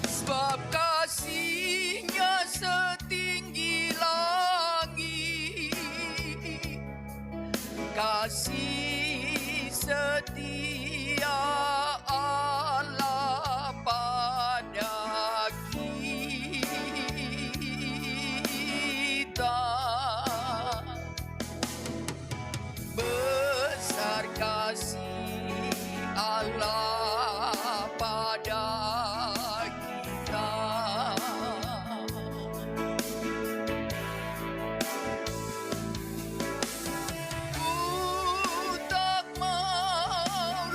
Sebab kasih-Nya setinggi langit, kasih setia Allah pada kita. Besar kasih Allah pada kita. Ku tak mau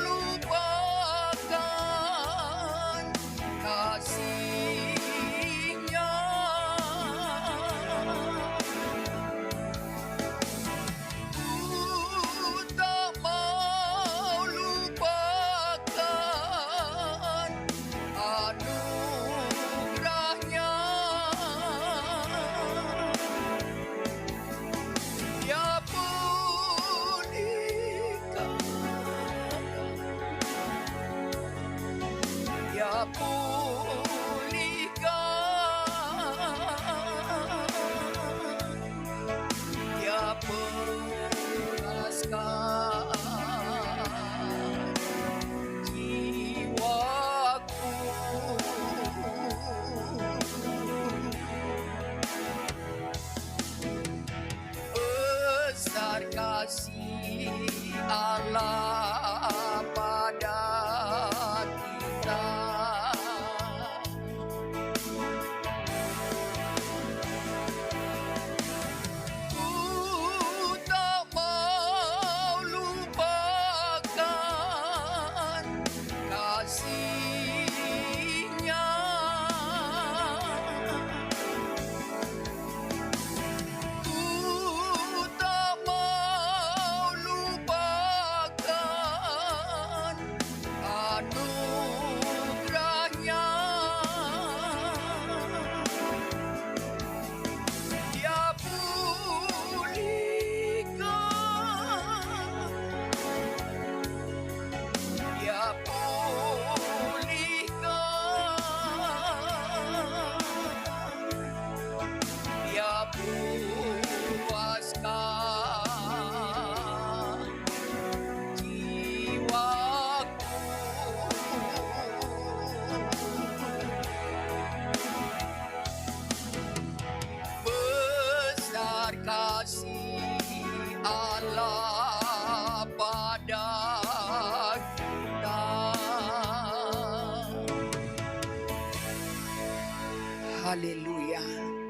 Haleluya.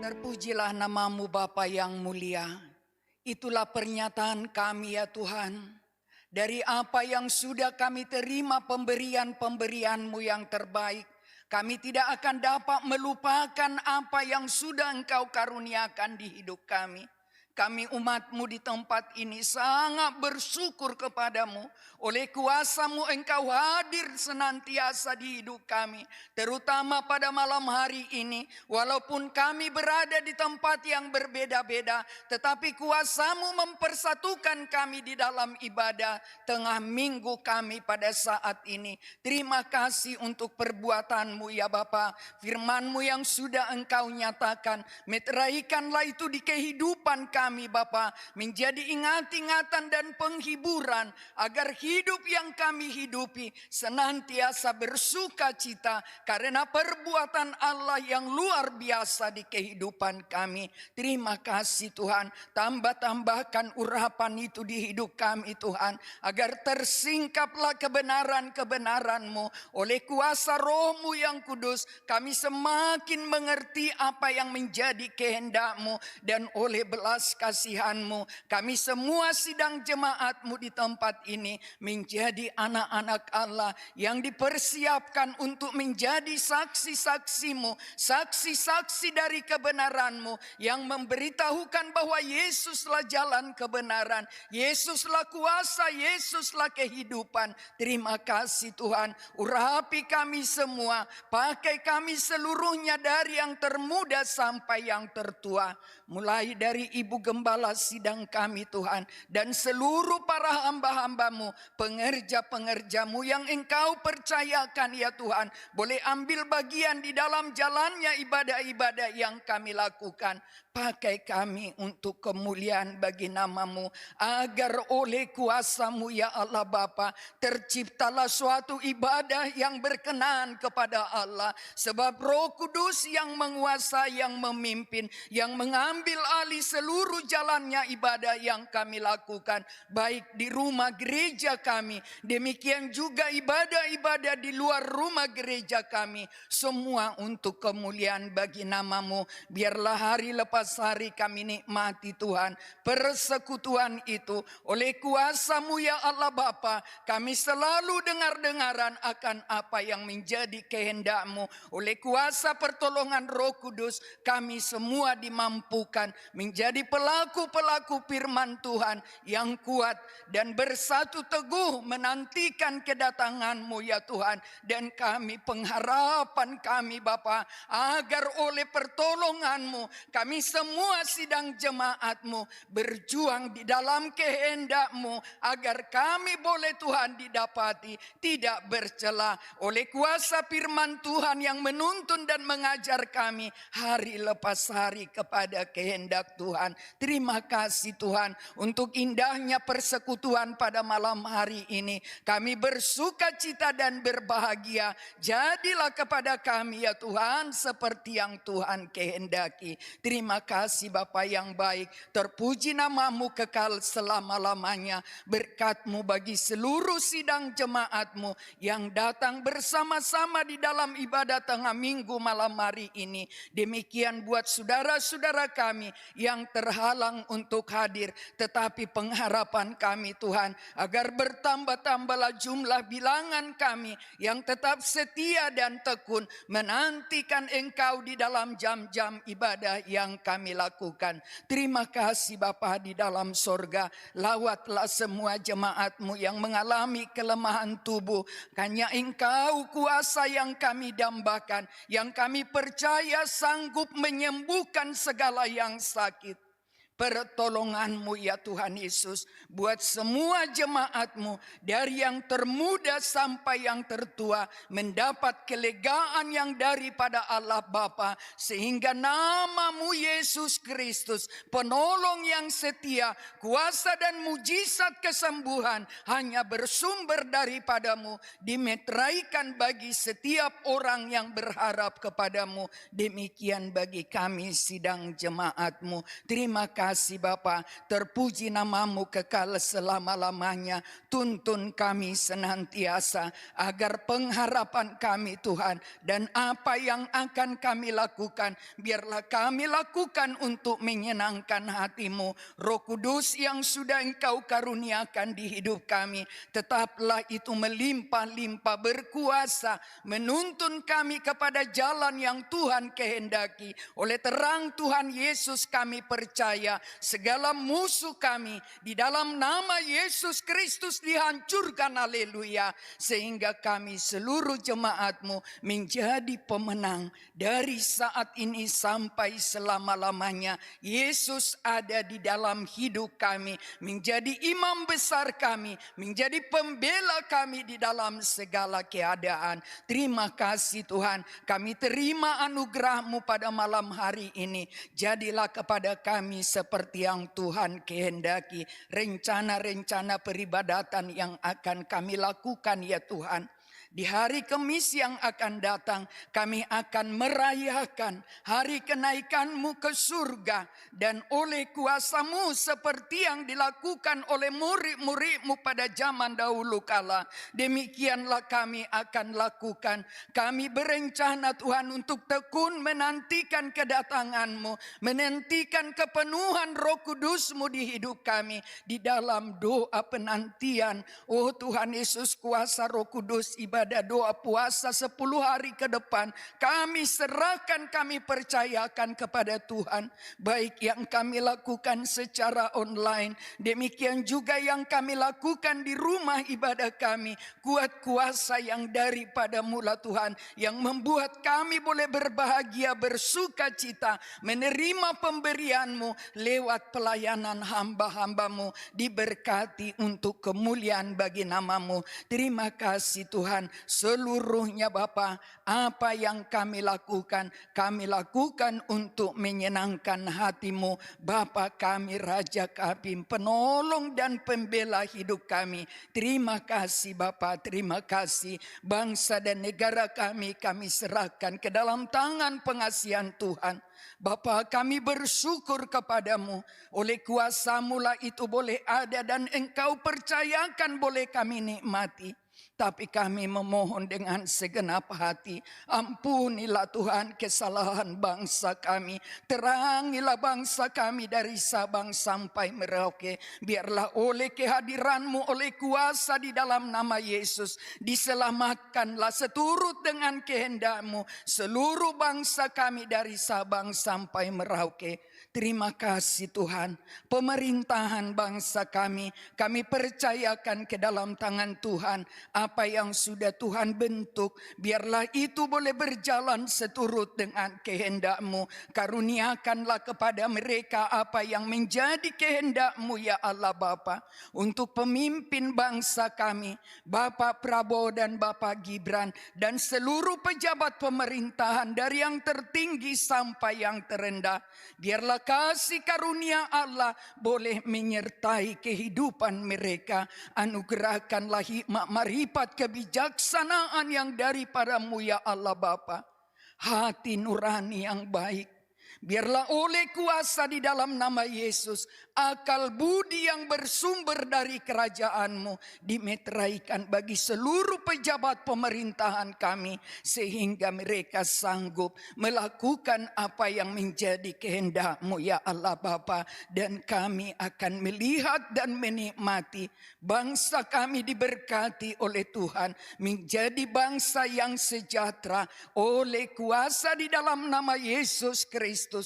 Terpujilah namamu Bapa yang mulia. Itulah pernyataan kami ya Tuhan. Dari apa yang sudah kami terima pemberian-pemberian-Mu yang terbaik. Kami tidak akan dapat melupakan apa yang sudah Engkau karuniakan di hidup kami. Kami umat-Mu di tempat ini sangat bersyukur kepadamu. Oleh kuasa-Mu Engkau hadir senantiasa di hidup kami. Terutama pada malam hari ini. Walaupun kami berada di tempat yang berbeda-beda. Tetapi kuasa-Mu mempersatukan kami di dalam ibadah tengah minggu kami pada saat ini. Terima kasih untuk perbuatan-Mu ya Bapa. Firman-Mu yang sudah Engkau nyatakan. Meteraikanlah itu di kehidupan kami Bapa, menjadi ingat-ingatan dan penghiburan agar hidup yang kami hidupi senantiasa bersuka cita karena perbuatan Allah yang luar biasa di kehidupan kami. Terima kasih Tuhan, tambahkan urapan itu di hidup kami Tuhan, agar tersingkaplah kebenaran-kebenaran-Mu oleh kuasa Roh-Mu yang kudus. Kami semakin mengerti apa yang menjadi kehendak-Mu, dan oleh belas kasihan-Mu kami semua sidang jemaat-Mu di tempat ini menjadi anak-anak Allah yang dipersiapkan untuk menjadi saksi-saksi-Mu, saksi-saksi dari kebenaran-Mu yang memberitahukan bahwa Yesuslah jalan kebenaran, Yesuslah kuasa, Yesuslah kehidupan. Terima kasih Tuhan, urapi kami semua, pakai kami seluruhnya dari yang termuda sampai yang tertua. Mulai dari Ibu Gembala sidang kami Tuhan, dan seluruh para hamba-hamba-Mu, pengerja-pengerja-Mu yang Engkau percayakan ya Tuhan, boleh ambil bagian di dalam jalannya ibadah-ibadah yang kami lakukan. Pakai kami untuk kemuliaan bagi nama-Mu, agar oleh kuasa-Mu ya Allah Bapa, terciptalah suatu ibadah yang berkenan kepada Allah. Sebab Roh Kudus yang menguasai, yang memimpin, yang mengambil alih seluruh jalannya ibadah yang kami lakukan, baik di rumah gereja kami, demikian juga ibadah-ibadah di luar rumah gereja kami, semua untuk kemuliaan bagi nama-Mu. Biarlah hari lepas hari kami nikmati Tuhan persekutuan itu oleh kuasa-Mu ya Allah Bapa. Kami selalu dengar-dengaran akan apa yang menjadi kehendak-Mu. Oleh kuasa pertolongan Roh Kudus, kami semua dimampukan menjadi pelaku-pelaku firman Tuhan yang kuat dan bersatu teguh menantikan kedatangan-Mu ya Tuhan. Dan kami, pengharapan kami Bapa, agar oleh pertolongan-Mu kami semua sidang jemaat-Mu berjuang di dalam kehendak-Mu, agar kami boleh Tuhan didapati tidak bercela oleh kuasa firman Tuhan yang menuntun dan mengajar kami hari lepas hari kepada kehendak Tuhan. Terima kasih Tuhan untuk indahnya persekutuan pada malam hari ini. Kami bersuka cita dan berbahagia. Jadilah kepada kami ya Tuhan seperti yang Tuhan kehendaki. Terima kasih Bapa yang baik. Terpuji nama-Mu kekal selama-lamanya. Berkat-Mu bagi seluruh sidang jemaat-Mu yang datang bersama-sama di dalam ibadah tengah minggu malam hari ini. Demikian buat saudara-saudara kami yang terhalang untuk hadir. Tetapi pengharapan kami Tuhan, agar bertambah-tambahlah jumlah bilangan kami yang tetap setia dan tekun menantikan Engkau di dalam jam-jam ibadah yang kami lakukan. Terima kasih Bapa di dalam sorga. Lawatlah semua jemaat-Mu yang mengalami kelemahan tubuh. Hanya Engkau kuasa yang kami dambakan, yang kami percaya sanggup menyembuhkan segala yang sakit. Pertolongan-Mu ya Tuhan Yesus buat semua jemaat-Mu, dari yang termuda sampai yang tertua, mendapat kelegaan yang daripada Allah Bapa, sehingga nama-Mu Yesus Kristus, penolong yang setia, kuasa dan mujizat kesembuhan hanya bersumber daripada-Mu, dimeteraikan bagi setiap orang yang berharap kepada-Mu. Demikian bagi kami sidang jemaat-Mu. Terima kasih kasih Bapa, terpuji namamu kekal selama-lamanya. Tuntun kami senantiasa agar pengharapan kami Tuhan dan apa yang akan kami lakukan, biarlah kami lakukan untuk menyenangkan hati-Mu. Roh Kudus yang sudah Engkau karuniakan di hidup kami, tetaplah itu melimpah-limpah berkuasa menuntun kami kepada jalan yang Tuhan kehendaki. Oleh terang Tuhan Yesus kami percaya segala musuh kami di dalam nama Yesus Kristus dihancurkan, haleluya. Sehingga kami seluruh jemaat-Mu menjadi pemenang dari saat ini sampai selama-lamanya. Yesus ada di dalam hidup kami, menjadi imam besar kami, menjadi pembela kami di dalam segala keadaan. Terima kasih Tuhan, kami terima anugerah-Mu pada malam hari ini. Jadilah kepada kami seperti yang Tuhan kehendaki. Rencana-rencana peribadatan yang akan kami lakukan ya Tuhan. Di hari Kamis yang akan datang, kami akan merayakan hari kenaikan-Mu ke surga. Dan oleh kuasa-Mu seperti yang dilakukan oleh murid-murid-Mu pada zaman dahulu kala, demikianlah kami akan lakukan. Kami berencana Tuhan untuk tekun menantikan kedatangan-Mu, menantikan kepenuhan Roh Kudus-Mu di hidup kami. Di dalam doa penantian, oh Tuhan Yesus, kuasa Roh Kudus, ibadah doa puasa 10 hari ke depan kami serahkan, kami percayakan kepada Tuhan. Baik yang kami lakukan secara online, demikian juga yang kami lakukan di rumah ibadah kami. Kuat kuasa yang daripada mula Tuhan, yang membuat kami boleh berbahagia, bersuka cita, menerima pemberian-Mu lewat pelayanan hamba-hamba-Mu. Diberkati untuk kemuliaan bagi nama-Mu. Terima kasih Tuhan. Seluruhnya Bapa, apa yang kami lakukan untuk menyenangkan hati-Mu. Bapa kami, Raja kami, penolong dan pembela hidup kami. Terima kasih Bapa, terima kasih. Bangsa dan negara kami serahkan ke dalam tangan pengasihan Tuhan. Bapa, kami bersyukur kepadamu. Oleh kuasa-Mu lah itu boleh ada dan Engkau percayakan boleh kami nikmati. Tapi kami memohon dengan segenap hati, ampunilah Tuhan kesalahan bangsa kami. Terangilah bangsa kami dari Sabang sampai Merauke. Biarlah oleh kehadiran-Mu, oleh kuasa di dalam nama Yesus, diselamatkanlah seturut dengan kehendak-Mu seluruh bangsa kami dari Sabang sampai Merauke. Terima kasih Tuhan. Pemerintahan bangsa kami percayakan ke dalam tangan Tuhan. Apa yang sudah Tuhan bentuk, biarlah itu boleh berjalan seturut dengan kehendak-Mu. Karuniakanlah kepada mereka apa yang menjadi kehendak-Mu ya Allah Bapa. Untuk pemimpin bangsa kami, Bapak Prabowo dan Bapak Gibran, dan seluruh pejabat pemerintahan dari yang tertinggi sampai yang terendah. Biarlah kasih karunia Allah boleh menyertai kehidupan mereka. Anugerahkanlah hikmat, marifat, kebijaksanaan yang daripada-Mu ya Allah Bapa. Hati nurani yang baik. Biarlah oleh kuasa di dalam nama Yesus, akal budi yang bersumber dari kerajaan-Mu dimeteraikan bagi seluruh pejabat pemerintahan kami, sehingga mereka sanggup melakukan apa yang menjadi kehendak-Mu ya Allah Bapa. Dan kami akan melihat dan menikmati bangsa kami diberkati oleh Tuhan, menjadi bangsa yang sejahtera oleh kuasa di dalam nama Yesus Kristus.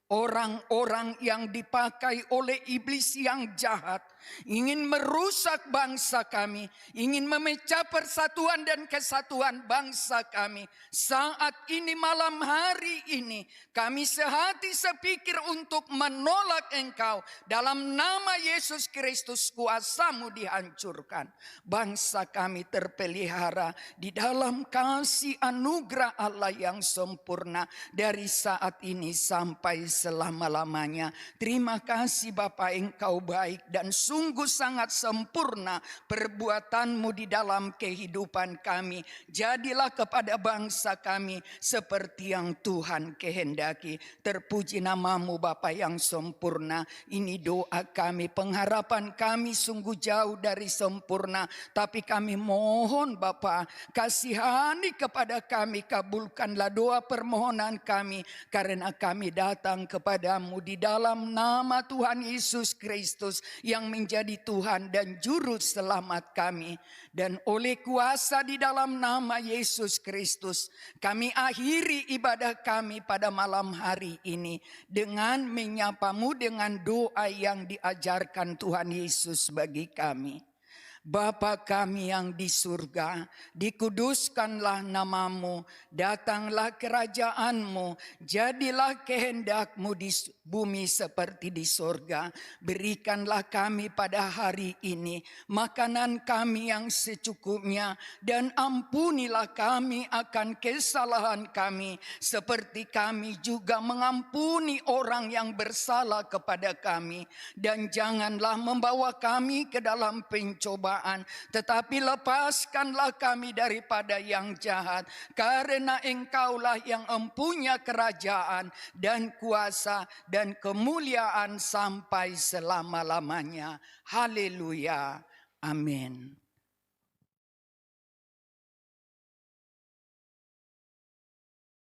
Orang-orang yang dipakai oleh iblis yang jahat ingin merusak bangsa kami, ingin memecah persatuan dan kesatuan bangsa kami. Saat ini, malam hari ini, kami sehati sepikir untuk menolak Engkau. Dalam nama Yesus Kristus, kuasa-Mu dihancurkan. Bangsa kami terpelihara di dalam kasih anugerah Allah yang sempurna dari saat ini sampai selama-lamanya. Terima kasih Bapa, Engkau baik dan sungguh sangat sempurna perbuatan-Mu di dalam kehidupan kami. Jadilah kepada bangsa kami seperti yang Tuhan kehendaki. Terpuji nama-Mu Bapa yang sempurna. Ini doa kami, pengharapan kami sungguh jauh dari sempurna. Tapi kami mohon Bapa, kasihani kepada kami, kabulkanlah doa permohonan kami. Karena kami datang kepada-Mu di dalam nama Tuhan Yesus Kristus yang menjadi Tuhan dan Juru Selamat kami. Dan oleh kuasa di dalam nama Yesus Kristus, kami akhiri ibadah kami pada malam hari ini dengan menyapa-Mu dengan doa yang diajarkan Tuhan Yesus bagi kami. Bapa kami yang di surga, dikuduskanlah nama-Mu, datanglah kerajaan-Mu, jadilah kehendak-Mu di bumi seperti di surga. Berikanlah kami pada hari ini makanan kami yang secukupnya, dan ampunilah kami akan kesalahan kami, seperti kami juga mengampuni orang yang bersalah kepada kami. Dan janganlah membawa kami ke dalam pencobaan, tetapi lepaskanlah kami daripada yang jahat, karena Engkaulah yang empunya kerajaan dan kuasa dan kemuliaan sampai selama-lamanya. Haleluya. Amin.